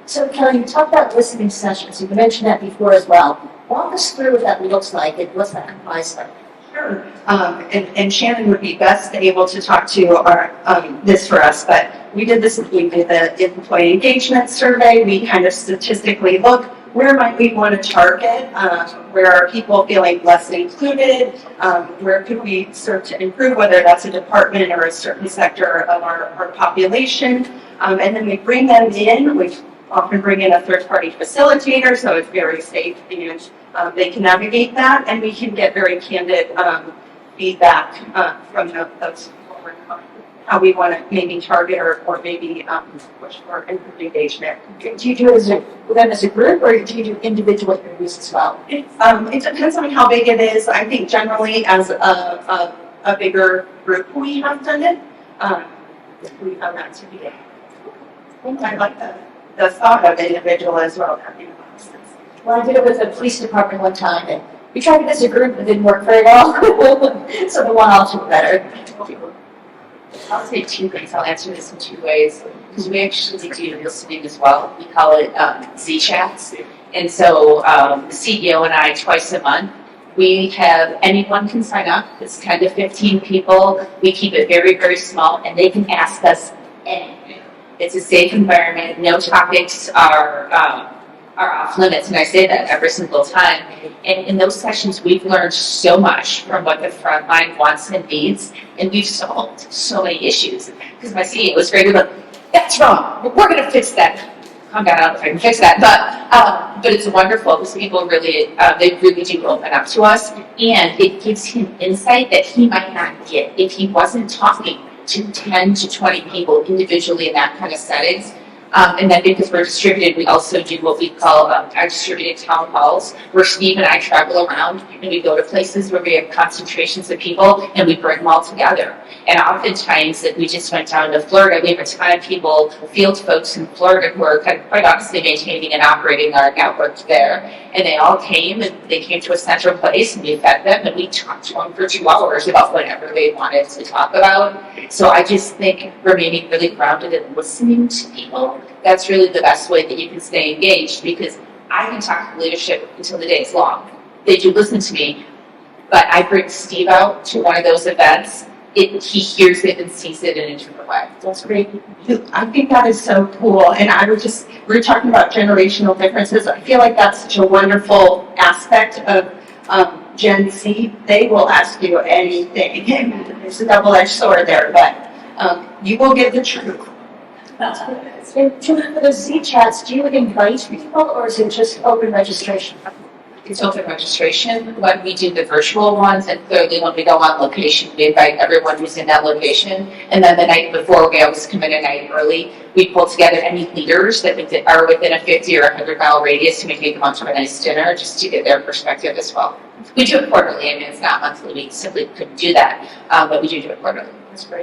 So Kelly, you talked about listening sessions. You mentioned that before as well. Walk us through what that looks like and what's that comprised of. Sure. And Shannon would be best able to talk to our this for us, but we did the employee engagement survey. We kind of statistically look, where might we want to target? Where are people feeling less included? Where could we start to improve, whether that's a department or a certain sector of our population? And then we bring them in. We often bring in a third-party facilitator, so it's very safe and they can navigate that, and we can get very candid feedback from those how we want to maybe target or maybe push for improved engagement. Do you do it with them as a group, or do you do individual interviews as well? It depends on how big it is. I think generally as a bigger group we have done it. We found that to be it. I like the thought of individual as well. Well, I did it with the police department one time, and we tried it as a group, but it didn't work very well. So the one-offs were better. I'll say two things. I'll answer this in two ways, because we actually do listening as well. We call it Z chats, and so the CEO and I twice a month. We have anyone can sign up. It's 10 to 15 people. We keep it very, very small, and they can ask us anything. It's a safe environment. No topics are off limits, and I say that every single time. And in those sessions, we've learned so much from what the front line wants and needs, and we've solved so many issues. Because my CEO was great, like, that's wrong. We're going to fix that. Calm down, I don't know if I can fix that, but it's wonderful because people really, they really do open up to us, and it gives him insight that he might not get if he wasn't talking to 10 to 20 people individually in that kind of settings. And then because we're distributed, we also do what we call our distributed town halls, where Steve and I travel around and we go to places where we have concentrations of people and we bring them all together. And oftentimes, we just went down to Florida. We have a ton of people, field folks in Florida, who are kind of quite honestly maintaining and operating our network there. And they all came, and they came to a central place, and we fed them, and we talked to them for 2 hours about whatever they wanted to talk about. So I just think remaining really grounded and listening to people, that's really the best way that you can stay engaged, because I can talk to leadership until the day is long. They do listen to me, but I bring Steve out to one of those events. He hears it and sees it in a different way. That's great. I think that is so cool. And we're talking about generational differences. I feel like that's such a wonderful aspect of Gen Z. They will ask you anything. There's a double-edged sword there, but you will get the truth. That's good. And for those Z chats, do you invite people, or is it just open registration? It's open registration when we do the virtual ones, and clearly when we go on location, we invite everyone who's in that location. And then the night before, we always come in a night early. We pull together any leaders that are within a 50 or 100 mile radius, and we take them out to a nice dinner just to get their perspective as well. We do it quarterly. I mean, it's not monthly. We simply couldn't do that, but we do it quarterly. That's great.